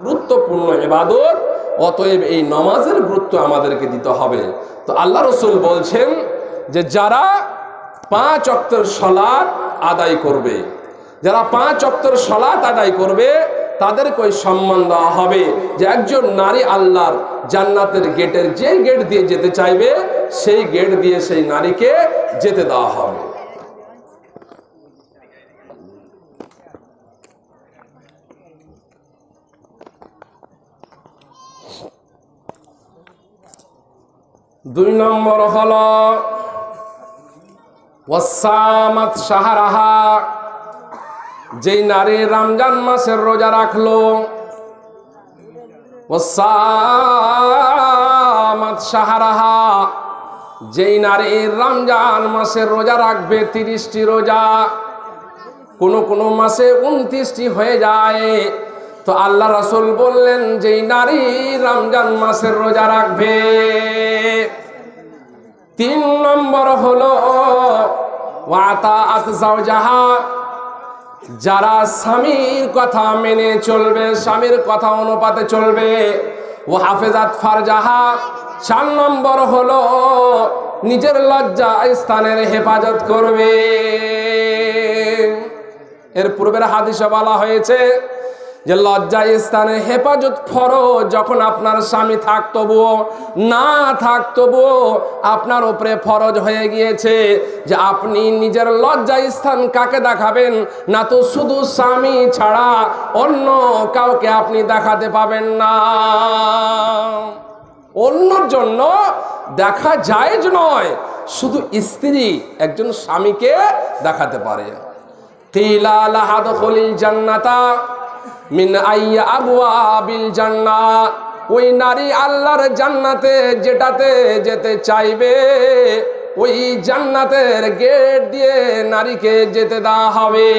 গুরুত্বপূর্ণ ইবাদত, অতএব এই নামাজের গুরুত্ব আমাদেরকে দিতে হবে। তো আল্লাহ রসুল বলছেন যে যারা 5 ওয়াক্তের সালাত আদায় করবে, যারা 5 ওয়াক্তের সালাত আদায় করবে তাদেরকে ওই সম্মান দেওয়া হবে যে একজন নারী আল্লাহর জান্নাতের গেটের যে গেট দিয়ে যেতে চাইবে সেই গেট দিয়ে সেই নারীকে যেতে দেওয়া হবে। দুই নম্বর হলো ওয়াসামাত শাহরাহা, যেই নারী রমজান মাসের রোজা রাখলো, ওয়াসামাত শাহরাহা, যেই নারী রমজান মাসের রোজা রাখবে 30টি রোজা, কোন মাসে 29টি হয়ে যায়, তো আল্লাহ রাসূল বললেন যেই নারী রমজান মাসের রোজা রাখবে। 3 নম্বর হলো ওয়াতাআত যাওজাহা, যারা স্বামীর কথা মেনে চলবে, স্বামীর কথা অনুপাতে চলবে। ও হাফেজাত ফারজাহা, 4 নম্বর হলো নিজের লজ্জা স্থানের হেফাজত করবে। এর পূর্বের হাদিসে বলা হয়েছে যে লজ্জা স্থানে হেফাজত ফরজ, যখন আপনার স্বামী থাক তবুও না থাক তবুও আপনার উপরে ফরজ হয়ে গিয়েছে যে আপনি নিজের লজ্জা স্থান কাকে দেখাবেন, না তো শুধু স্বামী ছাড়া অন্য কাউকে আপনি দেখাতে পাবেন না। অন্যর জন্য দেখা জায়েজ নয়, শুধু স্ত্রী একজন স্বামীকে দেখাতে পারে। কিলা লাহা দুখুলিল জান্নাতা মিন আইয়া আবওয়াবিল জান্নাহ, ওই নারী আল্লাহর জান্নাতে যেটাতে যেতে চাইবে ওই জান্নাতের গেট দিয়ে নারীকে যেতে দেওয়া হবে।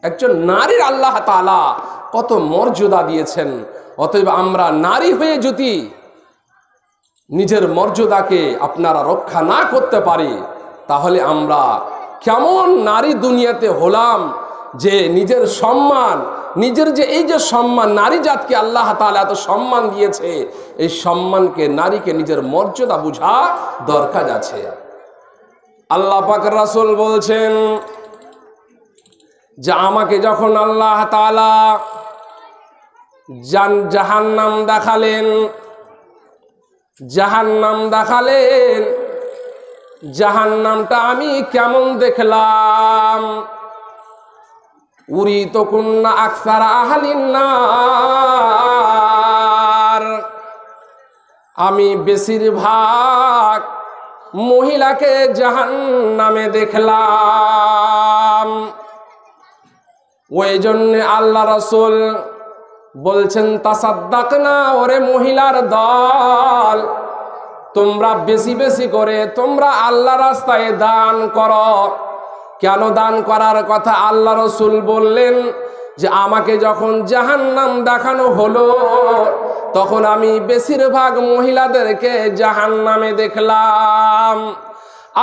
একজন নারীর আল্লাহ তাআলা কত মর্যাদা দিয়েছেন, অতএব আমরা নারী হয়ে যদি নিজের মর্যাদাকে আপনারা রক্ষা না করতে পারি তাহলে আমরা কেমন নারী দুনিয়াতে হলাম যে নিজের সম্মান, নিজের যে এই যে সম্মান, নারী জাতকে আল্লাহ তাআলা এত সম্মান দিয়েছে, এই সম্মানকে নারীকে নিজের মর্যাদা বুঝা দরকার আছে। আল্লাহ পাক রাসূল বলছেন যে আমাকে যখন আল্লাহ তাআলা জাহান্নাম দেখালেন, জাহান্নামটা আমি কেমন দেখলাম। উরিতু কুন্না আকসারা আহলিন নার, আমি বেশিরভাগ মহিলাকে জাহান্নামে দেখলাম। ওই জন্য আল্লাহ রাসূল বলছেন তাসাদ্দাকনা, ওরে মহিলার দল, তোমরা বেশি বেশি করে তোমরা আল্লাহ রাস্তায় দান করো। কেন দান করার কথা আল্লাহ রাসূল বললেন যে আমাকে যখন জাহান্নাম দেখানো হলো তখন আমি বেশিরভাগ মহিলাদেরকে জাহান্নামে দেখলাম।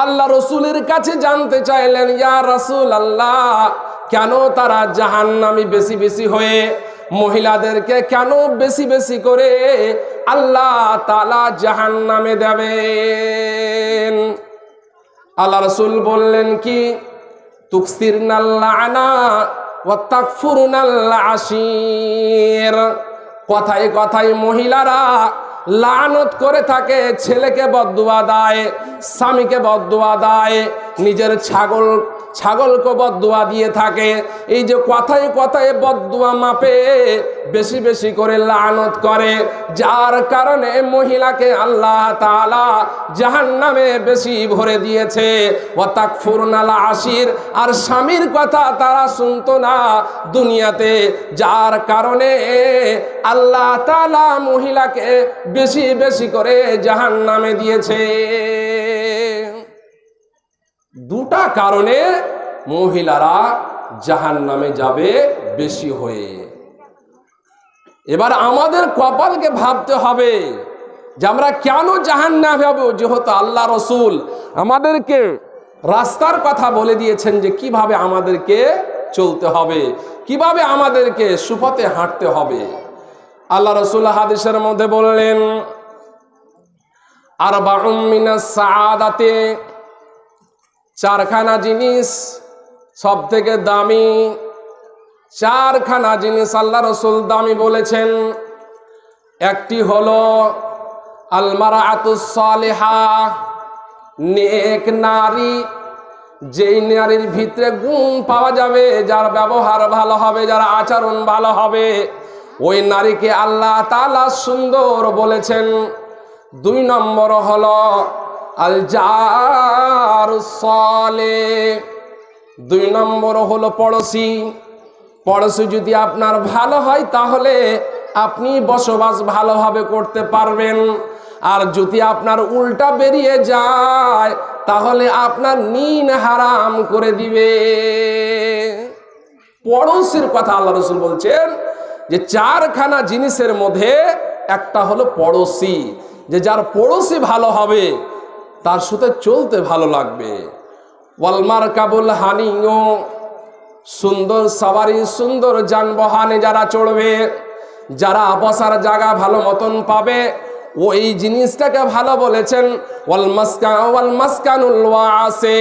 আল্লাহ রাসূলের কাছে জানতে চাইলেন, ইয়া রাসূলুল্লাহ, কেন তারা জাহান্নামী বেশি বেশি হয়ে মহিলাদেরকে কেন বেশি বেশি করে আল্লাহ তাআলা জাহান্নামে দেবেন? আল্লাহ রাসূল বললেন কি, তুকসিরনাল লানা ওয়া তাকফুরুনাল আশির, কথায় কথায় মহিলারা লানত করে থাকে, ছেলেকে বদদুয়া দেয়, স্বামীকে বদদুয়া দেয়, নিজের ছাগলকে বদদুয়া দিয়ে থাকে। এই যে কথায় কথায় বদদুয়া মাপে বেশি বেশি করে লানত করে, যার কারণে মহিলাকে আল্লাহ তাআলা জাহান্নামে বেশি ভরে দিয়েছে। ওয়া তাকফুরুনাল আশির, আর স্বামীর কথা তারা শুনতো না দুনিয়াতে, যার কারণে আল্লাহ তাআলা মহিলাকে বেশি বেশি করে জাহান্নামে দিয়েছে। দুটা কারণে মহিলারা জাহান্নামে যাবে বেশি হয়ে। এবার আমাদের কপালকে ভাবতে হবে যে আমরা কেন জাহান্নামে যাব, যেহেতু আল্লাহ রাসূল আমাদেরকে রাস্তার কথা বলে দিয়েছেন যে কিভাবে আমাদেরকে চলতে হবে, কিভাবে আমাদেরকে সুপথে হাঁটতে হবে। আল্লাহ রাসূল হাদিসের মধ্যে বললেন, আরবাউম মিনাস সাআদাতে, চারখানা জিনিস সব থেকে দামি, চারখানা জিনিস আল্লাহ রাসূল দামি বলেছেন। একটি হলো আল মারআতুস সালিহা, নেক নারী, যেই নারীর ভিতরে গুণ পাওয়া যাবে, যার ব্যবহার ভালো হবে, যার আচরণ ভালো হবে, ওই নারীকে আল্লাহ তাআলা সুন্দর বলেছেন। 2 নম্বর হলো আল জারুস সালেহ, 2 নম্বর হলো পড়োশি। পড়োশি যদি আপনার ভালো হয় তাহলে আপনি বসবাস ভালোভাবে করতে পারবেন, আর যদি আপনার উল্টা বেরিয়ে যায় তাহলে আপনার নিন হারাম করে দিবে। পড়োশির কথা আল্লাহ রাসূল বলছেন যে চারখানা জিনিসের মধ্যে একটা হলো পড়োশি, যে যার পড়োশি ভালো হবে তার সাথে চলতে ভালো লাগবে। ওয়াল মারকাবুল হানিও, সুন্দর সাওয়ারি, সুন্দর যানবাহনে যারা চড়বে, যারা বসার জায়গা ভালো মতন পাবে, ওই জিনিসটাকে ভালো বলেছেন। ওয়াল মাসকানুল ওয়াসি,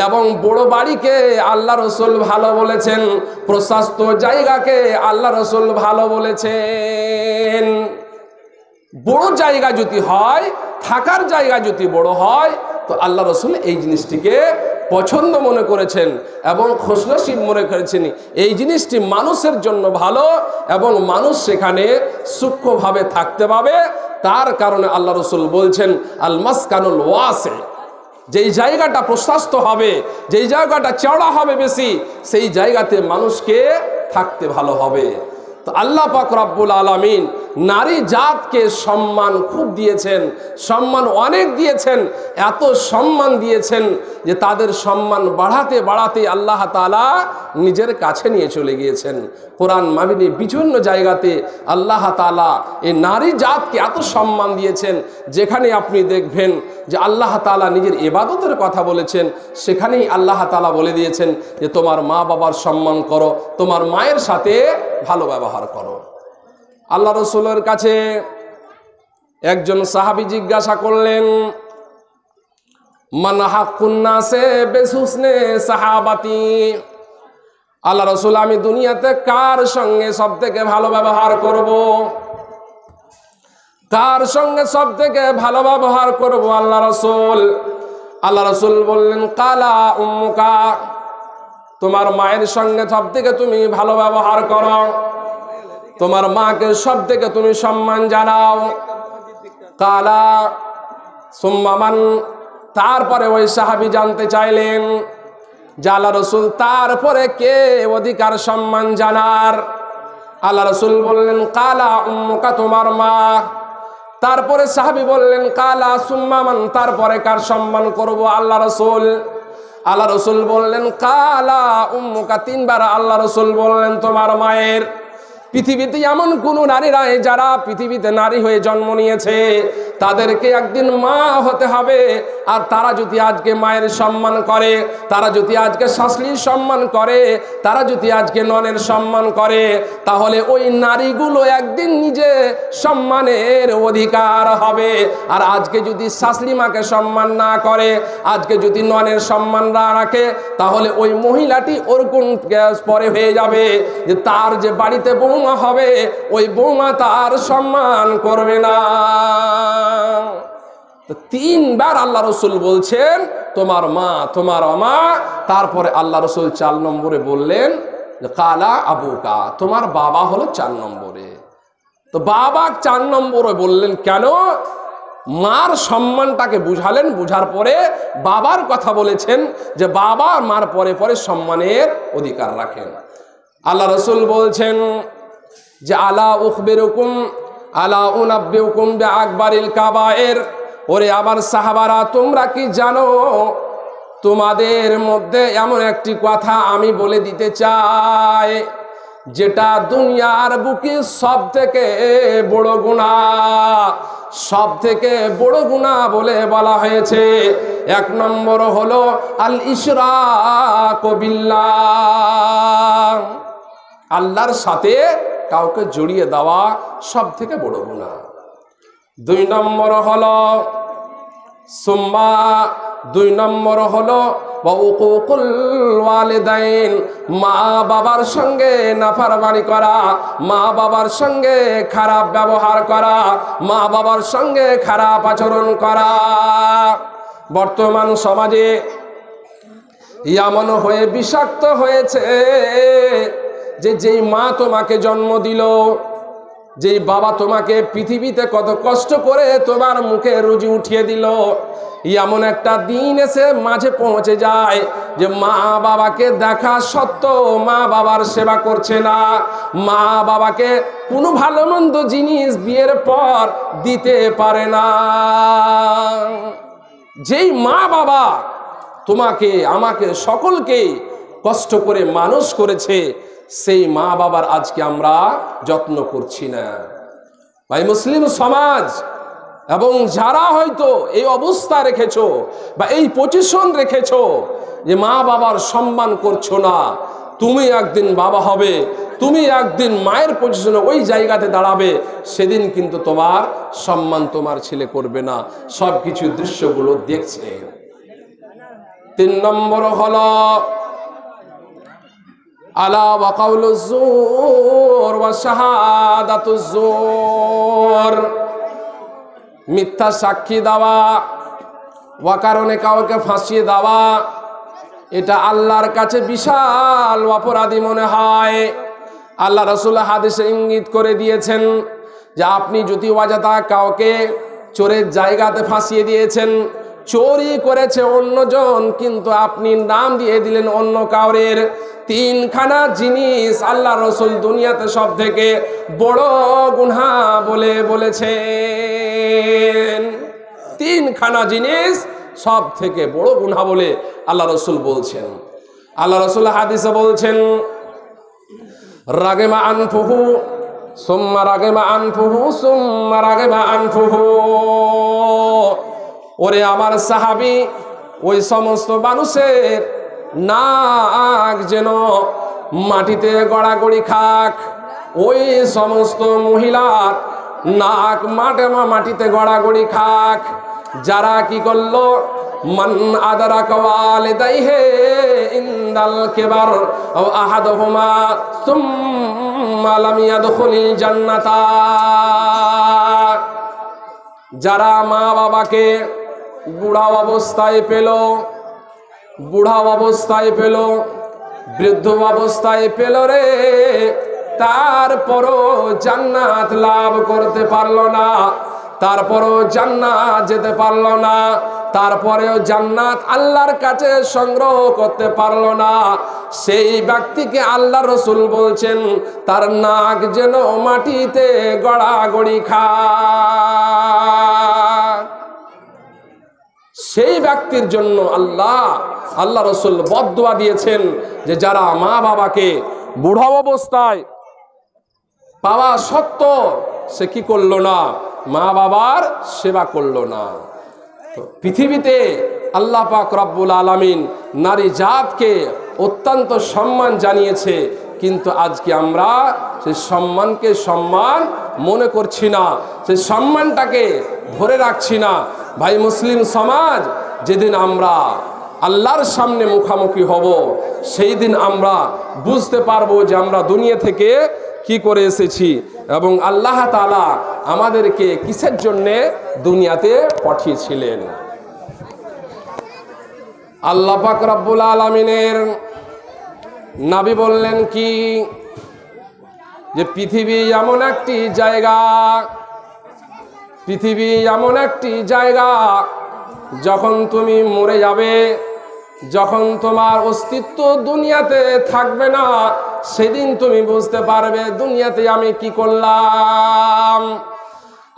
এবং বড় বাড়িকে আল্লাহ রাসূল ভালো বলেছেন, প্রশস্ত জায়গাকে আল্লাহ রাসূল ভালো বলেছেন। বড় জায়গা যদি হয়, থাকার জায়গা যদি বড় হয়, তো আল্লাহ রাসূল এই জিনিসটিকে পছন্দ মনে করেছেন এবং খুশনসিব মনে করেছেন। এই জিনিসটি মানুষের জন্য ভালো এবং মানুষ সেখানে সূক্ষ্মভাবে থাকতে পাবে। তার কারণে আল্লাহ রাসূল বলছেন আল মাসকানুল ওয়াসি, যেই জায়গাটা প্রশস্ত হবে, যেই জায়গাটা চওড়া হবে বেশি, সেই জায়গাতে মানুষকে থাকতে ভালো হবে। তো আল্লাহ পাক রব্বুল আলামিন নারী জাতকে সম্মান খুব দিয়েছেন, সম্মান অনেক দিয়েছেন, এত সম্মান দিয়েছেন যে তাদের সম্মান বাড়াতে বাড়াতে আল্লাহ তাআলা নিজের কাছে নিয়ে চলে গিয়েছেন। কোরআন মাজিদে বিভিন্ন জায়গাতে আল্লাহ তাআলা এই নারী জাতকে এত সম্মান দিয়েছেন, যেখানে আপনি দেখবেন যে আল্লাহ তাআলা নিজের ইবাদতের কথা বলেছেন, সেখানেই আল্লাহ তাআলা বলে দিয়েছেন যে তোমার মা বাবার সম্মান করো, তোমার মায়ের সাথে ভালো ব্যবহার করো। আল্লাহ রাসূলের কাছে একজন সাহাবী জিজ্ঞাসা করলেন, মান হাক্কুন নাসে বিহুসনে সাহাবাতি, আল্লাহ রাসূল আমি দুনিয়াতে কার সঙ্গে সবথেকে ভালো ব্যবহার করব, কার সঙ্গে সবথেকে ভালো ব্যবহার করব আল্লাহ রাসূল বললেন কালা উম্মুকা, তোমার মায়ের সঙ্গে সবথেকে তুমি ভালো ব্যবহার করো, তোমার মাকে সবথেকে তুমি সম্মান জানাও। কালা সুম্মা মান, তারপরে ওই সাহাবী জানতে চাইলেন যে আল্লাহ রাসূল তারপরে কে অধিকার সম্মান জানার। আল্লাহ রাসূল বললেন কালা উম্মুকা, তোমার মা। তারপরে সাহাবী বললেন কালা সুম্মা মান, তারপরে কার সম্মান করব আল্লাহ রাসূল। আল্লাহ রাসূল বললেন কালা উম্মুকা, 3 বার আল্লাহ রাসূল বললেন তোমার মায়ের। পৃথিবীতে এমন কোন নারী নাই যারা পৃথিবীতে নারী হয়ে জন্ম নিয়েছে, তাদেরকে একদিন মা হতে হবে। আর তারা যদি আজকে মায়ের সম্মান করে, তারা যদি আজকে শাশুড়ির সম্মান করে, তারা যদি আজকে ননের সম্মান করে, তাহলে ওই নারীগুলো একদিন নিজে সম্মানের অধিকার হবে। আর আজকে যদি শাশুড়ি মাকে সম্মান না করে, আজকে যদি ননের সম্মান না রাখে, তাহলে ওই মহিলাটি ওরকম পরে হয়ে যাবে যে তার যে বাড়িতে বৌমা হবে, ওই বৌমা তার সম্মান করবে না। 3 বার আল্লাহ রাসূল বলছেন তোমার মা, তোমার মা। তারপরে আল্লাহ রাসূল 4 নম্বরে বললেন যে কালা আবুকা, তোমার বাবা হলো 4 নম্বরে। তো বাবা 4 নম্বরে বললেন কেন? মার সম্মানটাকে বুঝালেন, বুঝার পরে বাবার কথা বলেছেন যে বাবা মার পরে পরে সম্মানের অধিকার রাখেন। আল্লাহ রাসূল বলছেন যে আলা উখবিরুকুম আলা উনাব্বিউকুম বিআকবারিল কাবায়ের, ওরে আমার সাহাবারা তোমরা কি জানো, তোমাদের মধ্যে এমন একটি কথা আমি বলে দিতে চাই যেটা দুনিয়ার বুকে সবথেকে বড় গুনাহ, সবথেকে বড় গুনাহ বলে বলা হয়েছে। 1 নম্বর হলো আল ইশরাকু বিল্লাহ। আল্লাহর সাথে কাউকে জড়িয়ে দেওয়া সব থেকে বড় গুনাহ। 2 নম্বর হলো দুই নম্বর হলো উকুকুল ওয়ালিদাইন, মা বাবার সঙ্গে নাফরমানি করা, মা বাবার সঙ্গে খারাপ ব্যবহার করা, মা বাবার সঙ্গে খারাপ আচরণ করা। বর্তমান সমাজে এমন হয়ে বিষাক্ত হয়েছে যে যেই মা তোমাকে জন্ম দিল, যেই বাবা তোমাকে পৃথিবীতে কত কষ্ট করে তোমার মুখে রুজি উঠিয়ে দিল, এমন একটা দিন এসে মাঝে পৌঁছে যায় যে মা বাবাকে দেখা সত্ত্বেও মা বাবার সেবা করছে না, মা বাবাকে কোনো ভালো মন্দ জিনিস বিয়ের পর দিতে পারে না। যেই মা বাবা তোমাকে আমাকে সকলকে কষ্ট করে মানুষ করেছে, সেই মা বাবার আজকে আমরা যত্ন করছি না। ভাই মুসলিম সমাজ এবং যারা হয়তো এই অবস্থা রেখেছো বা এই পজিশন রেখেছো যে মা বাবার সম্মান করছো না, তুমি একদিন বাবা হবে, তুমি একদিন মায়ের পজিশনে ওই জায়গাতে দাঁড়াবে, সেদিন কিন্তু তোমার সম্মান তোমার ছেলে করবে না। সব কিছু দৃশ্যগুলো দেখছে। 3 নম্বর হলো আলা ওয়া কাউলুজ জুর ওয়া শাহাদাতুজ জুর, মিথ্যা সাক্ষী দেওয়া, কারণে কাউকে ফাঁসিয়ে দেওয়া, এটা আল্লাহর কাছে বিশাল অপরাধী মনে হয়। আল্লাহ রাসূল হাদিসে ইঙ্গিত করে দিয়েছেন যে আপনি যদি অযথা কাউকে চোরের জায়গাতে ফাঁসিয়ে দিয়েছেন, চোরি করেছে অন্যজন কিন্তু আপনি নাম দিয়ে দিলেন অন্য কাউরের, 3খানা জিনিস আল্লাহ রাসূল দুনিয়াতে সব থেকে বড় গুনাহ বলে বলেছেন। 3খানা জিনিস সব থেকে বড় গুনাহ বলে আল্লাহ রাসূল বলছেন। আল্লাহ রাসূল হাদিসে বলছেন রাগিমা আনফুহু সুম্মা রাগিমা আনফুহু সুম্মা রাগিমা আনফুহু। ওরে আমার সাহাবী, ওই সমস্ত মানুষের নাক যেন মাটিতে গড়াগড়ি খাক, ওই সমস্ত মহিলার নাক মাটিতে গড়াগড়ি খাক যারা কি করলো, মান আদরাকা ওয়ালিদাইহি ইনদাল কিবার আও আহাদুহুমা সুম্মা লাম ইয়াদখুলিল জান্নাতা। যারা মা বাবাকে বুড়া অবস্থায় পেল, বৃদ্ধ অবস্থায় পেল রে, তারপরও জান্নাত লাভ করতে পারলো না, তারপরও জান্নাত যেতে পারলো না, তারপরেও জান্নাত আল্লাহর কাছে সংগ্রহ করতে পারলো না, সেই ব্যক্তিকে আল্লাহ রাসূল বলছেন তার নাক যেন মাটিতে গড়াগড়ি খায়। সেই ব্যক্তির জন্য আল্লাহ রাসূল বদদুয়া দিয়েছেন যে যারা মা বাবাকে বুড়া অবস্থায় পাওয়া সত্ত্বেও সে কি করলো না, মা বাবার সেবা করলো না। তো পৃথিবীতে আল্লাহ পাক রব্বুল আলামিন নারী জাতকে অত্যন্ত সম্মান জানিয়েছে, কিন্তু আজকে আমরা সেই সম্মানকে সম্মান মনে করছি না, সেই সম্মানটাকে ধরে রাখছি না। ভাই মুসলিম সমাজ, যেদিন আমরা আল্লাহর সামনে মুখামুখি হব, সেই দিন আমরা বুঝতে পারবো যে আমরা দুনিয়া থেকে কি করে এসেছি এবং আল্লাহ তাআলা আমাদেরকে কিসের জন্যে দুনিয়াতে পাঠিয়েছিলেন। আল্লাহ পাক রব্বুল আলামিনের নবী বললেন কি, যে পৃথিবী এমন একটি জায়গা যখন তুমি মরে যাবে, যখন তোমার অস্তিত্ব দুনিয়াতে থাকবে না, সেদিন তুমি বুঝতে পারবে দুনিয়াতে আমি কি করলাম।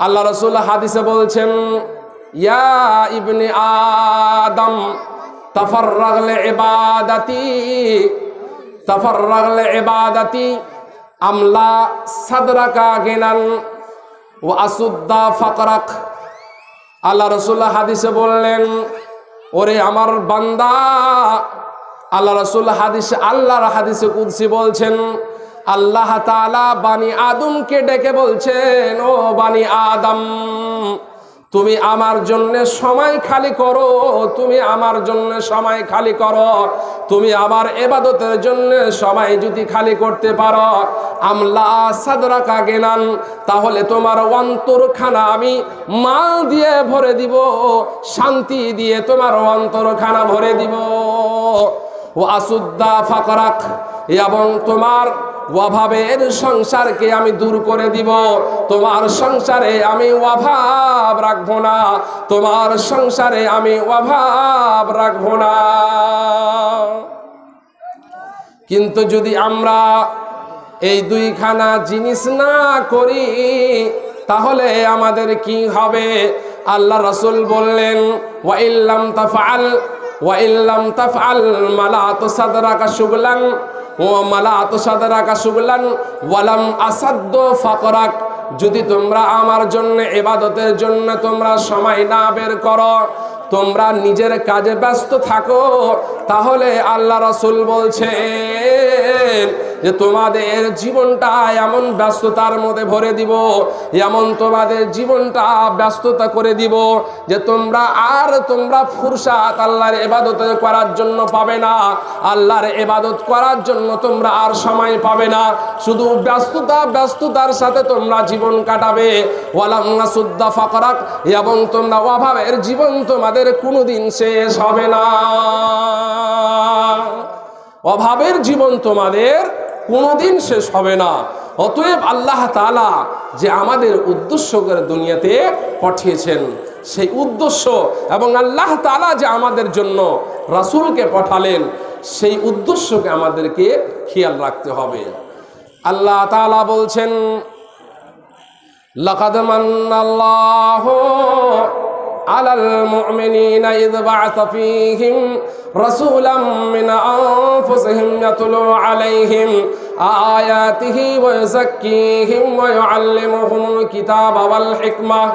আল্লাহ রাসূল হাদিসে বলছেন ইয়া ইবনে আদম তাফাররাগ লিইবাদাতি আমলা সাদরাকা গিনান ওয়া আসুদ্দা ফাকরাক। আল্লাহ রাসূল হাদিসে বললেন, ওরে আমার বান্দা, আল্লাহ রাসূল আল্লাহর হাদিসে কুদসি বলছেন আল্লাহ তাআলা বানি আদমকে ডেকে বলছেন, ও বানি আদম, তুমি আমার জন্য সময় খালি করো, তুমি আমার জন্য সময় খালি করো। তুমি আমার ইবাদতের জন্য সময় যদি খালি করতে পারো, আমলা সাদরাকা গিনান, তাহলে তোমার অন্তরখানা আমি মাল দিয়ে ভরে দিব, শান্তি দিয়ে তোমার অন্তরখানা ভরে দিব। ও আসুদ্দা ফাকরাক, এবং তোমার অভাবের সংসারকে আমি দূর করে দিব। তোমার সংসারে আমি অভাব রাখবো না, তোমার সংসারে আমি অভাব রাখবো না। কিন্তু যদি আমরা এই দুইখানা জিনিস না করি, তাহলে আমাদের কি হবে? আল্লাহ রাসূল বললেন, ওয়া ইল্লাম তাফআল ওয়া ইল্লাম তাফআল মালাতু সাদরাকা শুগলান ওয়া মালাতু সাদরাকা শুগলান ওয়ালাম আসাদ্দু ফাকরাক। যদি তোমরা আমার জন্য ইবাদতের জন্য তোমরা সময় না বের করো, তোমরা নিজের কাজে ব্যস্ত থাকো, তাহলে আল্লাহ রাসূল বলছেন যে তোমাদের জীবনটা এমন ব্যস্ততার মধ্যে ভরে দিব, এমন তোমাদের জীবনটা ব্যস্ততা করে দিব যে তোমরা ফুরসাত আল্লাহর ইবাদত করার জন্য পাবে না, আল্লাহর ইবাদত করার জন্য তোমরা আর সময় পাবে না। শুধু ব্যস্ততার সাথে তোমরা জীবন কাটাবে। ওয়ালাম নাসুদ্দা ফাকরাক, এবং তোমরা অভাবের জীবন তোমাদের কোনোদিন শেষ হবে না। অভাবের জীবন তোমাদের কোনোদিন শেষ হবে না। অতএব আল্লাহ তাআলা যে আমাদের উদ্দেশ্য করে দুনিয়াতে পাঠিয়েছেন, সেই উদ্দেশ্য এবং আল্লাহ তাআলা যে আমাদের জন্য রাসূলকে পাঠালেন, সেই উদ্দেশ্যকে আমাদেরকে খেয়াল রাখতে হবে। আল্লাহ তাআলা বলছেন, লাকাদ মান্নাল্লাহু আলাল মুমিনিনা ইয বা'আসা ফীহিম রাসূলাম মিন আনফুসিহিম ইয়াতলু আলাইহিম আয়াতিহি ওয়া ইউযাক্কিহিম ওয়া ইউআল্লিমুহুমুল কিতাবা ওয়াল হিকমাহ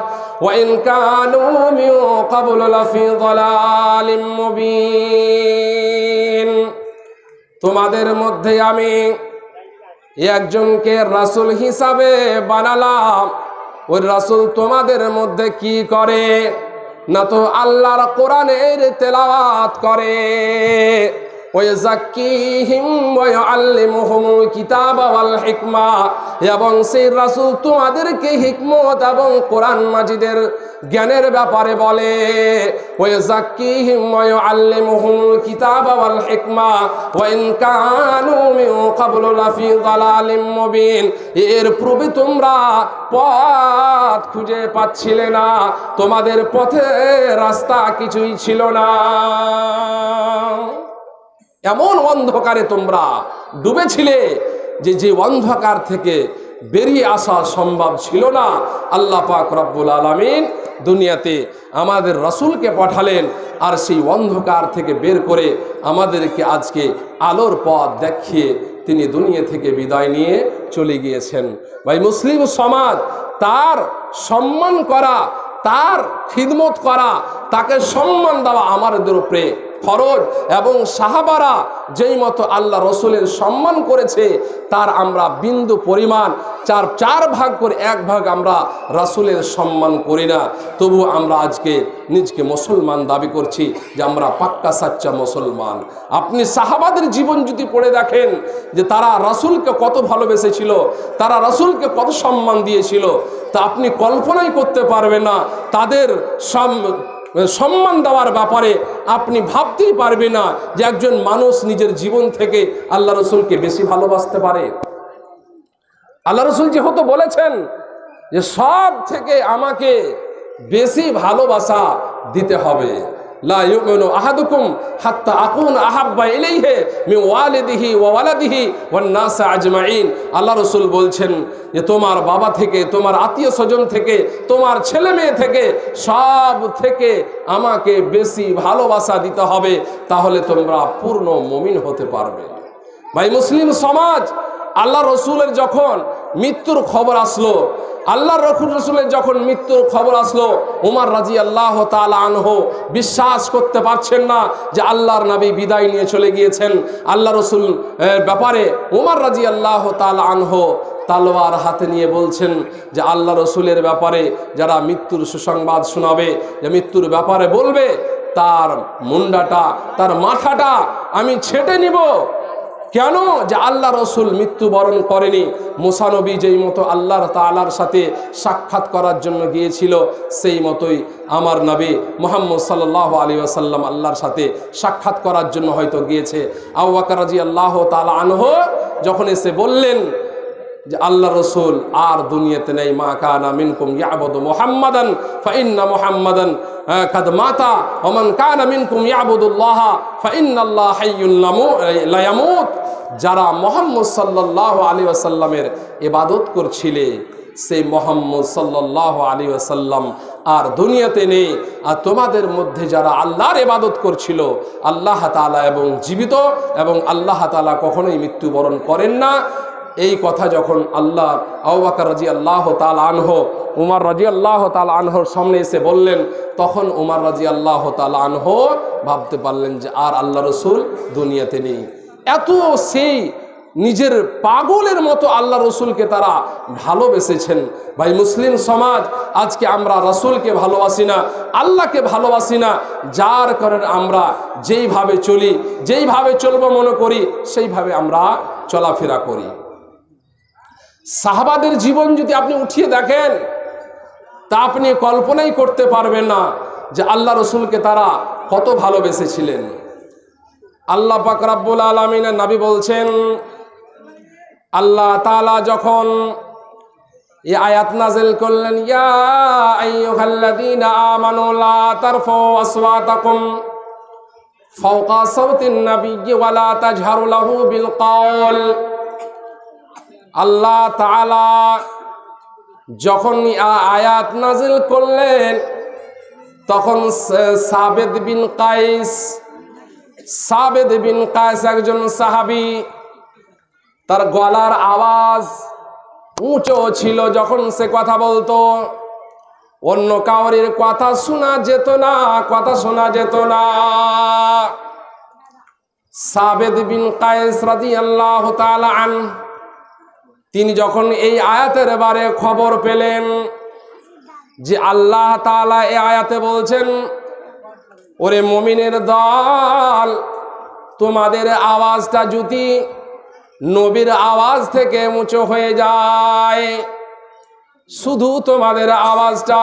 ওয়া ইন কানু মিন ক্বাবলু লাফী যালালিম মুবিন। তোমাদের মধ্যে আমি একজনকে রাসূল হিসাবে বানালাম। ওই রাসূল তোমাদের মধ্যে কি করে? না তো আল্লাহর কোরআনের তেলাওয়াত করে। ওয়াযাক্কিহিম ওয়া ইউআল্লিমুহুমুল কিতাবা ওয়াল হিকমা, এবং সেই রাসূল তোমাদেরকে হিকমত এবং কোরআন মাজিদের জ্ঞানের ব্যাপারে বলে। ওয়াযাক্কিহিম ওয়া ইউআল্লিমুহুমুল কিতাবা ওয়াল হিকমা ওয়া ইন কানু মিন ক্বাবলু লাফী যালালিম মুবিন। এর পূর্বে তোমরা পথ খুঁজে পাচ্ছিলে না, তোমাদের পথে রাস্তা কিছুই ছিল না। এমন অন্ধকারে তোমরা ডুবেছিলে যে অন্ধকার থেকে বেরিয়ে আসা সম্ভব ছিল না। আল্লাহ পাক রব্বুল আলামিন দুনিয়াতে আমাদের রাসূলকে পাঠালেন, আর সেই অন্ধকার থেকে বের করে আমাদেরকে আজকে আলোর পথ দেখিয়ে তিনি দুনিয়া থেকে বিদায় নিয়ে চলে গিয়েছেন। ভাই, মুসলিম সমাজ তার সম্মান করা, তার খিদমত করা, তাকে সম্মান দেওয়া আমাদের উপরে ফরজ। এবং সাহাবারা যেই মতো আল্লাহ রসুলের সম্মান করেছে, তার আমরা বিন্দু পরিমাণ চার ভাগ করে 1 ভাগ আমরা রাসূলের সম্মান করি না। তবু আমরা আজকে নিজকে মুসলমান দাবি করছি, যে আমরা পাক্কা সাচ্চা মুসলমান। আপনি সাহাবাদের জীবন যদি পড়ে দেখেন যে তারা রাসূলকে কত ভালোবেসেছিল, তারা রাসূলকে কত সম্মান দিয়েছিল, তা আপনি কল্পনাই করতে পারবেন না। তাদের সম্মান দেওয়ার ব্যাপারে আপনি ভাবতেই পারবেন না যে একজন মানুষ নিজের জীবন থেকে আল্লাহ রসুলকে বেশি ভালোবাসতে পারে। আল্লাহ রসুল যেহেতু বলেছেন যে সব থেকে আমাকে বেশি ভালোবাসা দিতে হবে। লা ইউমিনু আহাদুকুম হাত্তা আকুন আহাব্বা ইলাইহি মিন ওয়ালিদিহি ওয়া ওয়ালাদিহি ওয়ান নাস আজমাইন। আল্লাহ রাসূল বলছেন যে তোমার বাবা থেকে, তোমার আত্মীয় স্বজন থেকে, তোমার ছেলে মেয়ে থেকে, সব থেকে আমাকে বেশি ভালোবাসা দিতে হবে, তাহলে তোমরা পূর্ণ মুমিন হতে পারবে। ভাই, মুসলিম সমাজ আল্লাহ রসুলের যখন মৃত্যুর খবর আসলো, আল্লাহর রাসূলের যখন মৃত্যুর খবর আসলো, উমর রাদিয়াল্লাহু তাআলা আনহু বিশ্বাস করতে পারছেন না যে আল্লাহর নবী বিদায় নিয়ে চলে গিয়েছেন। আল্লাহ রাসূল ব্যাপারে উমর রাদিয়াল্লাহু তাআলা আনহু তালোয়ার হাতে নিয়ে বলছেন যে আল্লাহ রাসূলের ব্যাপারে যারা মৃত্যুর সুসংবাদ শোনাবে, যে মৃত্যুর ব্যাপারে বলবে, তার মুন্ডাটা, তার মাথাটা আমি ছেঁটে নিব। কেন? যে আল্লাহ রসুল মৃত্যুবরণ করেনি। মুসা নবী যেই মতো আল্লাহর তাআলার সাথে সাক্ষাৎ করার জন্য গিয়েছিল, সেই মতোই আমার নবী মুহাম্মদ সাল্লাল্লাহু আলাইহি ওয়াসাল্লাম আল্লাহর সাথে সাক্ষাৎ করার জন্য হয়তো গিয়েছে। আবু বকর রাদিয়াল্লাহু তাআলা আনহু যখন এসে বললেন যে আল্লাহ রসুল আর দুনিয়াতে নেই, মা কানা মিনকুম ইয়াবুদু মুহাম্মাদান ফাইন্না মুহাম্মাদান কাদ মাতা ওয়া মান কানা মিনকুম ইয়াবুদুল্লাহ ফাইন্নাল্লাহ হাইয়্যুন লা ইয়ামুত। যারা মুহাম্মদ সাল্লাল্লাহু আলাইহি ওয়াসাল্লামের ইবাদত করছিলে, সেই মুহাম্মদ সাল্লাল্লাহু আলাইহি ওয়াসাল্লাম আর দুনিয়াতে নেই। আর তোমাদের মধ্যে যারা আল্লাহর ইবাদত করছিল, আল্লাহ তাআলা এবং জীবিত, এবং আল্লাহ তাআলা কখনোই মৃত্যুবরণ করেন না। এই কথা যখন আল্লাহ আবু বকর রাদিয়াল্লাহু তাআলা আনহু উমর রাদিয়াল্লাহু তাআলা আনহুর সামনে এসে বললেন, তখন উমর রাদিয়াল্লাহু তাআলা আনহু ভাবতে পারলেন যে আর আল্লাহ রসুল দুনিয়াতে নেই। এত সেই নিজের পাগলের মতো আল্লাহ রসুলকে তারা ভালোবেসেছেন। ভাই মুসলিম সমাজ, আজকে আমরা রসুলকে ভালোবাসি না, আল্লাহকে ভালোবাসি না, যার কারণে আমরা যেইভাবে চলি, যেইভাবে চলবো মনে করি, সেইভাবে আমরা চলাফেরা করি। সাহাবাদের জীবন যদি আপনি উঠিয়ে দেখেন, তা আপনি কল্পনাই করতে পারবেন না যে আল্লাহ রসুলকে তারা কত ভালোবেসেছিলেন। আল্লাহ পাক রব্বুল আলামিনের নবী বলছেন, আল্লাহ তাআলা যখন এই আয়াত নাযিল করলেন, ইয়া আইয়ুহাল্লাযীনা আমানু লা তারফাউ আসওয়াতাকুম ফাওকা সাওতিন নাবিয়্যি ওয়া লা তাজহারু লাহু বিল কওল। আল্লাহ তাআলা যখন আয়াত নাযিল করলেন, তখন সাবেদ বিন কায়েস একজন সাহাবী, তার গলার আওয়াজ উঁচু ছিল যখন সে কথা বলতো। অন্য কাউরির কথা শোনা যেত না, সাবেদ বিন কায়েস রাদিয়াল্লাহু তাআলা আনহু তিনি যখন এই আয়াতের বারে খবর পেলেন যে আল্লাহ তাআলা এই আয়াতে বলছেন, ওরে মুমিনের দল, তোমাদের আওয়াজটা যদি নবীর আওয়াজ থেকে উঁচু হয়ে যায়, শুধু তোমাদের আওয়াজটা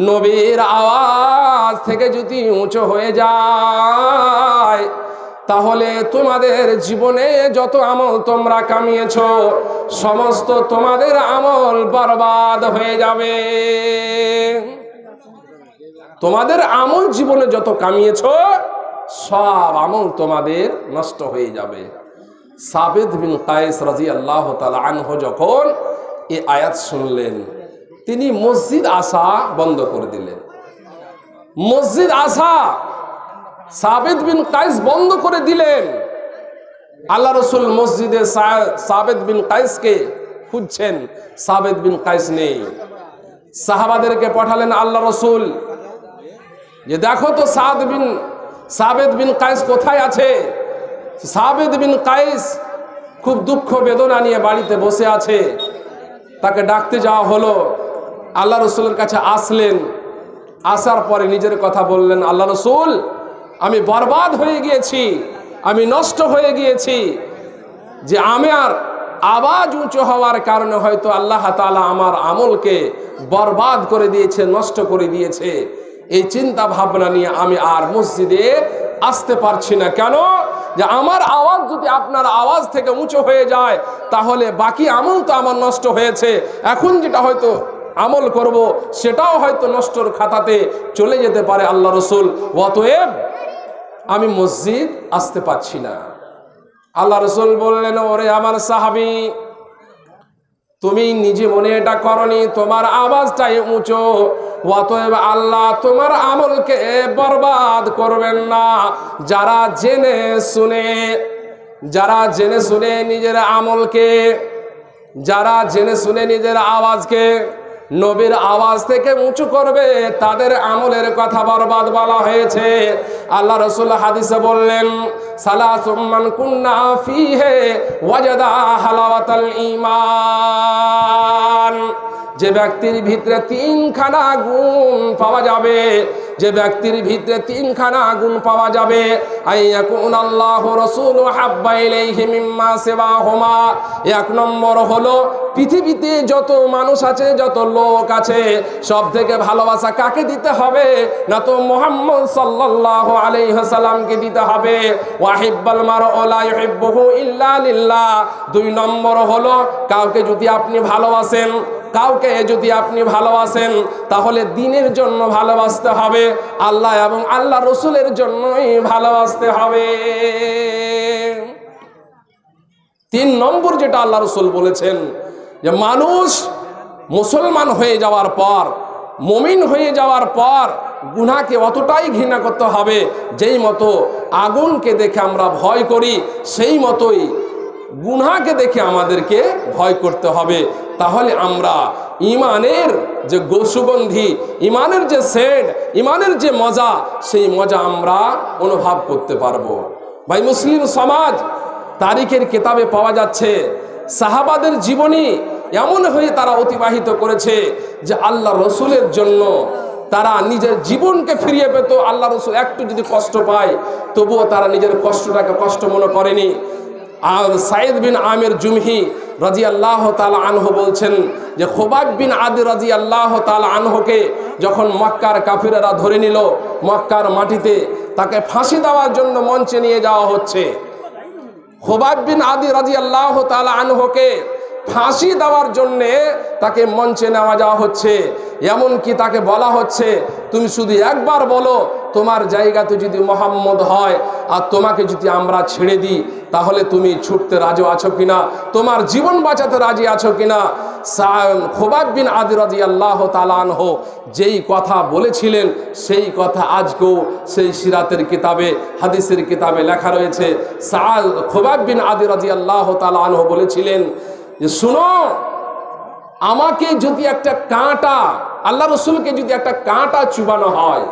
নবীর আওয়াজ থেকে যদি উঁচু হয়ে যায়, তাহলে তোমাদের জীবনে যত আমল তোমরা কামিয়েছো, সমস্ত তোমাদের আমল বরবাদ হয়ে যাবে। তোমাদের আমল জীবনে যত কামিয়েছো, সব আমল তোমাদের নষ্ট হয়ে যাবে। সাবেদ বিন কায়েস রাদিয়াল্লাহু তাআলা আনহু যখন এই আয়াত শুনলেন, তিনি মসজিদ আসা বন্ধ করে দিলেন। মসজিদ আসা সাবেদ বিন কায়েস বন্ধ করে দিলেন। আল্লাহ রসুল মসজিদে সাবেদ বিন কায়েসকে খুঁজছেন, সাবেদ বিন কায়েস নেই। সাহাবাদেরকে পাঠালেন আল্লাহ রসুল যে দেখো তো সাবেদ বিন কায়েস কোথায় আছে। সাবেদ বিন কায়েস খুব দুঃখ বেদনা নিয়ে বাড়িতে বসে আছে। তাকে ডাকতে যাওয়া হলো। আল্লাহ রসুলের কাছে আসলেন। আসার পরে নিজের কথা বললেন, আল্লাহ রসুল, আমি বরবাদ হয়ে গিয়েছি, আমি নষ্ট হয়ে গিয়েছি। যে আমার আওয়াজ উঁচু হওয়ার কারণে হয়তো আল্লাহ তাআলা আমার আমলকে বরবাদ করে দিয়েছে, নষ্ট করে দিয়েছে। এই চিন্তা ভাবনা নিয়ে আমি আর মসজিদে আসতে পারছি না। কেন? যে আমার আওয়াজ যদি আপনার আওয়াজ থেকে উঁচু হয়ে যায়, তাহলে বাকি আমল তো আমার নষ্ট হয়েছে। এখন যেটা হয়তো আমল করব, সেটাও হয়তো নষ্টর খাতাতে চলে যেতে পারে আল্লাহ রসুল। অতএব আমি মসজিদ আসতে পারছি না। আল্লাহ রসুল বললেন, ওরে আমার সাহাবী, তুমি নিজে মনে এটা করনি, তোমার আওয়াজটাই উঁচু, অতএব আল্লাহ তোমার আমলকে বরবাদ করবেন না। যারা জেনে শুনে নিজের আমলকে যারা জেনে শুনে নিজের আওয়াজকে নবীর আওয়াজ থেকে উঁচু করবে তাদের আমলের কথা বরবাদ বলা হয়েছে। আল্লাহ রাসূল হাদিসে বললেন, সালাসুম মান কুন্না ফীহি ওয়াজাদা হালাওয়াতাল ঈমান। যে ব্যক্তির ভিতরে তিনখানা গুণ পাওয়া যাবে, যে ব্যক্তির ভিতরে তিনখানা গুণ পাওয়া যাবে, আইয়াকুন আল্লাহু রাসূলু হাব্বা ইলাইহি মিম্মা সিওয়াহুমা। এক নম্বর হলো পৃথিবীতে যত মানুষ আছে, যত লোক আছে, সব থেকে ভালোবাসা কাকে দিতে হবে? না তো মুহাম্মদ সাল্লাল্লাহু আলাইহি ওয়াসাল্লামকে দিতে হবে। ওয়াহিব্বাল মারউ লা ইউহিব্বুহু ইল্লা লিল্লাহ। দুই নম্বর হলো কাউকে যদি আপনি ভালোবাসেন, কাউকে যদি আপনি ভালোবাসেন তাহলে দ্বীনের জন্য ভালোবাসতে হবে, আল্লাহ এবং আল্লাহ রসুলের জন্যই ভালোবাসতে হবে। তিন নম্বর যেটা আল্লাহ রসুল বলেছেন যে মানুষ মুসলমান হয়ে যাওয়ার পর, মুমিন হয়ে যাওয়ার পর গুনাহকে অতটাই ঘৃণা করতে হবে যেই মতো আগুনকে দেখে আমরা ভয় করি, সেই মতোই গুনাহকে দেখে আমাদেরকে ভয় করতে হবে। তাহলে আমরা ইমানের যে সুগন্ধি, ইমানের যে সেন্ট, ইমানের যে মজা, সেই মজা আমরা অনুভব করতে পারবো। ভাই, মুসলিম সমাজ তারিখের কিতাবে পাওয়া যাচ্ছে সাহাবাদের জীবনী এমন হয়ে তারা অতিবাহিত করেছে যে আল্লাহ রসুলের জন্য তারা নিজের জীবনকে ফিরিয়ে পেত। আল্লাহ রসুল একটু যদি কষ্ট পায় তবুও তারা নিজের কষ্টটাকে কষ্ট মনে করেনি। আর সাইদ বিন আমির জুমহি রাদিয়াল্লাহু তাআলা আনহু বলছেন যে খুবাইব বিন আদি রাদিয়াল্লাহু তাআলা আনহুকে যখন মক্কার কাফিরেরা ধরে নিল, মক্কার মাটিতে তাকে ফাঁসি দেওয়ার জন্য মঞ্চে নিয়ে যাওয়া হচ্ছে। খুবাইব বিন আদি রাদিয়াল্লাহু তাআলা আনহুকে ফাঁসি দেওয়ার জন্যে তাকে মঞ্চে নেওয়া যাওয়া হচ্ছে। এমনকি তাকে বলা হচ্ছে, তুমি শুধু একবার বলো তোমার জায়গাতে যদি মুহাম্মদ হয় আর তোমাকে যদি আমরা ছেড়ে দিই তাহলে তুমি ছুটতে রাজি আছো কিনা, তোমার জীবন বাঁচাতে রাজি আছো কিনা। খুবাইব বিন আদি রাদিয়াল্লাহু তাআলা আনহু যেই কথা বলেছিলেন সেই কথা আজকেও সেই সিরাতের কিতাবে, হাদিসের কিতাবে লেখা রয়েছে। খুবাইব বিন আদি রাদিয়াল্লাহু তাআলা আনহু বলেছিলেন যে শুনো, আমাকে যদি একটা কাঁটা, আল্লাহ রসুলকে যদি একটা কাঁটা চুবানো হয়,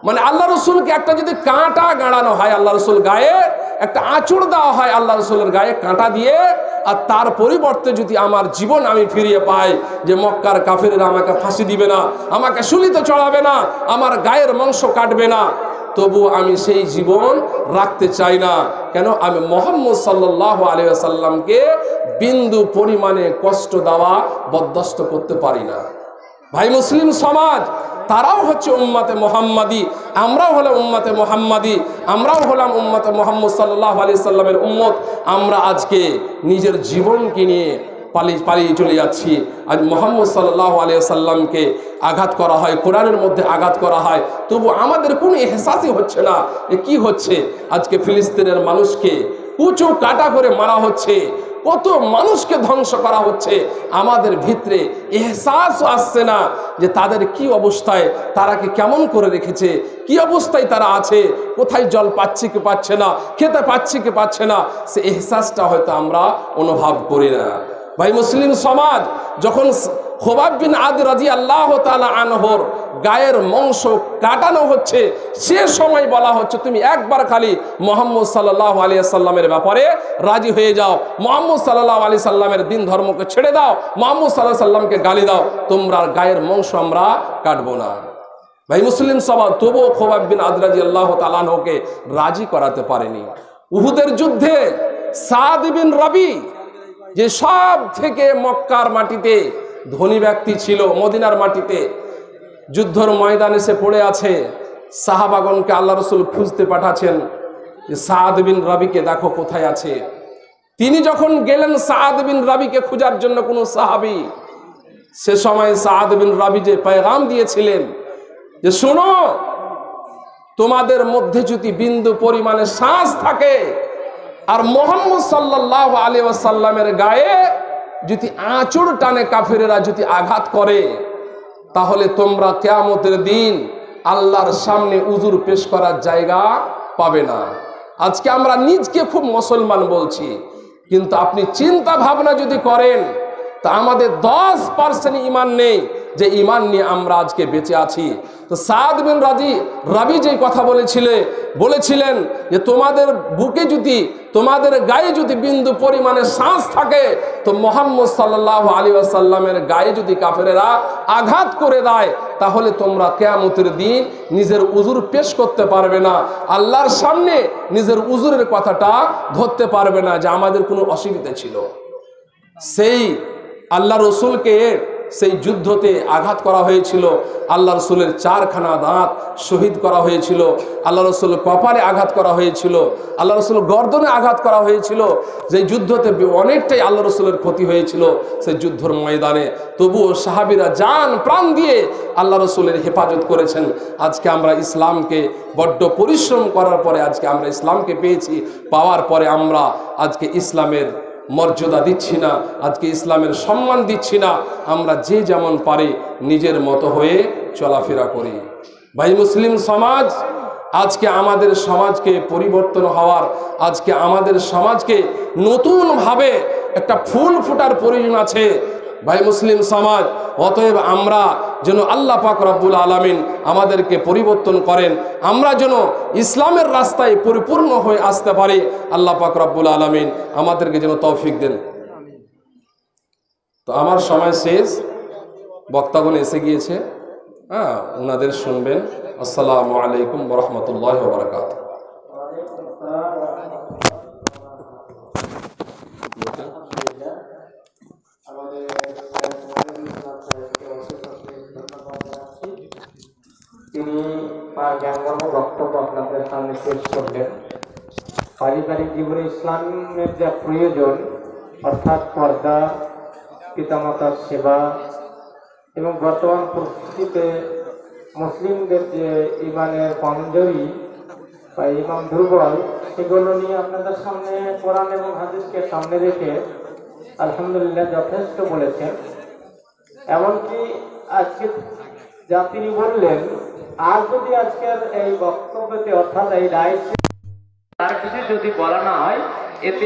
মানে আল্লাহ রসুলকে একটা যদি কাঁটা গাড়ানো হয়, আল্লাহ রসুল গায়ে একটা আঁচড় দেওয়া হয় আল্লাহ রসুলের গায়ে কাঁটা দিয়ে, আর তার পরিবর্তে যদি আমার জীবন আমি ফিরিয়ে পাই, যে মক্কার কাফিররা আমাকে ফাঁসি দিবে না, আমাকে শুলিতে চড়াবে না, আমার গায়ের মাংস কাটবে না, তবু আমি সেই জীবন রাখতে চাই না। কেন? আমি মুহাম্মদ সাল্লাল্লাহু আলাইহি ওয়াসাল্লামকে বিন্দু পরিমাণে কষ্ট দেওয়া বরদাস্ত করতে পারি না। ভাই, মুসলিম সমাজ তারাও হচ্ছে উম্মতে মুহাম্মাদি, আমরাও হলাম উম্মতে মুহাম্মাদি, আমরাও হলাম উম্মতে মুহাম্মদ সাল্লাল্লাহু আলাইহি সাল্লামের উম্মত। আমরা আজকে নিজের জীবনকে নিয়ে পালিয়ে চলে যাচ্ছি। আজ মুহাম্মদ সাল্লাল্লাহু আলাইহি সাল্লামকে আঘাত করা হয়, কোরআনের মধ্যে আঘাত করা হয়, তবু আমাদের কোনো এহসাসই হচ্ছে না এ কি হচ্ছে। আজকে ফিলিস্তিনের মানুষকে কুচো কাটা করে মারা হচ্ছে, কত মানুষকে ধ্বংস করা হচ্ছে, আমাদের ভিতরে এহসাস আসছে না যে তাদের কি অবস্থায়, তারাকে কেমন করে রেখেছে, কি অবস্থায় তারা আছে, কোথায় জল পাচ্ছে কি পাচ্ছে না, খেতে পাচ্ছে কি পাচ্ছে না, সে এহসাসটা হয়তো আমরা অনুভব করি না। ভাই, মুসলিম সমাজ যখন খুবাইব বিন আদি রাদিয়াল্লাহু তাআলা আনহুর গায়ের মাংস কাটানো হচ্ছে, সে সময় বলা হচ্ছে তুমি একবার খালি মুহাম্মদ সাল্লাল্লাহু আলাইহি সাল্লামের ব্যাপারে রাজি হয়ে যাও, মুহাম্মদ সাল্লাল্লাহু আলাইহি সাল্লামের দিন ধর্মকে ছেড়ে দাও, মুহাম্মদ সাল্লাল্লাহু আলাইহি সাল্লামকে গালি দাও, তোমরা গায়ের মাংস আমরা কাটবো না। ভাই, মুসলিম সমাজ তবুও খুবাইব বিন আদি রাদিয়াল্লাহু তাআলা আনহুকে রাজি করাতে পারেনি। উহুদের যুদ্ধে সাদ বিন রবি, যে সব থেকে মক্কার মাটিতে ধনী ব্যক্তি ছিল, মদিনার মাটিতে যুদ্ধর ময়দানে সে পড়ে আছে, সাহাবাগণকে আল্লাহ রসুল খুঁজতে পাঠাচ্ছেন যে সাদ বিন রবিকে দেখো কোথায় আছে। তিনি যখন গেলেন সাদ বিন রবিকে খোঁজার জন্য, কোনো সাহাবী, সে সময় সাদ বিন রবি যে পেগাম দিয়েছিলেন যে শোনো, তোমাদের মধ্যে যদি বিন্দু পরিমাণে শ্বাস থাকে আর মুহাম্মদ সাল্লাল্লাহু আলাইহি ওয়াসাল্লামের গায়ে যদি আঁচড় টানে কাফিরেরা যদি আঘাত করে, তাহলে তোমরা কিয়ামতের দিন আল্লাহর সামনে উজুর পেশ করার জায়গা পাবে না। আজকে আমরা নিজকে খুব মুসলমান বলছি, কিন্তু আপনি চিন্তা ভাবনা যদি করেন তা আমাদের 10% ঈমান নেই, যে ঈমান নিয়ে আমরা আজকে বেঁচে আছি। তো সাদ বিন রাবি যে কথা বলেছিলেন যে তোমাদের বুকে যদি, তোমাদের গায়ে যদি বিন্দু পরিমাণে শ্বাস থাকে, তো মুহাম্মদ সাল্লাল্লাহু আলাইহি ওয়াসাল্লামের গায়ে যদি কাফেরেরা আঘাত করে দেয়, তাহলে তোমরা কিয়ামতের দিন নিজের উজুর পেশ করতে পারবে না, আল্লাহর সামনে নিজের উজুরের কথাটা ধরতে পারবে না যে আমাদের কোনো অসুবিধা ছিল। সেই আল্লাহ রসুলকে সেই যুদ্ধতে আঘাত করা হয়েছিল, আল্লাহ রসুলের 4খানা দাঁত শহীদ করা হয়েছিল, আল্লাহ রসুল কপালে আঘাত করা হয়েছিল, আল্লাহ রসুল গর্দনে আঘাত করা হয়েছিল। যে যুদ্ধতে অনেকটাই আল্লাহ রসুলের ক্ষতি হয়েছিল সেই যুদ্ধর ময়দানে, তবুও সাহাবীরা জান প্রাণ দিয়ে আল্লাহ রসুলের হেফাজত করেছেন। আজকে আমরা ইসলামকে বড্ড পরিশ্রম করার পরে আজকে আমরা ইসলামকে পেয়েছি, পাওয়ার পরে আমরা আজকে ইসলামের মর্যাদা দিচ্ছি না, আজকে ইসলামের সম্মান দিচ্ছি না, আমরা যে যেমন পারি নিজের মতো হয়ে চলাফেরা করি। ভাই মুসলিম সমাজ, আজকে আমাদের সমাজকে পরিবর্তন হওয়ার, আজকে আমাদের সমাজকে নতুনভাবে একটা ফুল ফোটার প্রয়োজন আছে। ভাই মুসলিম সমাজ, অতএব আমরা যেন আল্লাহ পাক রব্বুল আলামিন আমাদেরকে পরিবর্তন করেন, আমরা যেন ইসলামের রাস্তায় পরিপূর্ণ হয়ে আসতে পারি। আল্লাহ পাক রব্বুল আলামিন আমাদেরকে যেন তৌফিক দেন। তো আমার সময় শেষ, বক্তাগণ এসে গিয়েছে, ওনাদের শুনবেন। আসসালামু আলাইকুম ওয়া রাহমাতুল্লাহি ওয়া বারাকাতুহু। তিনি তার জ্ঞানগর্ভ বক্তব্য আপনাদের সামনে পেশ করলেন। পারিবারিক জীবনে ইসলামের যা প্রয়োজন, অর্থাৎ পর্দা, পিতামাতার সেবা এবং বর্তমান পরিস্থিতিতে মুসলিমদের যে ঈমানের কমজোরি বা ঈমান দুর্বল, সেগুলো নিয়ে আপনাদের সামনে কোরআন এবং হাদিসকে সামনে রেখে আলহামদুলিল্লাহ যথেষ্ট বলেছেন। এমনকি আজকে যা তিনি বললেন, আর যদি আজকের এই বক্তব্যতে অর্থাৎ এই রাইট তার কিছু যদি বলা না হয়, এতে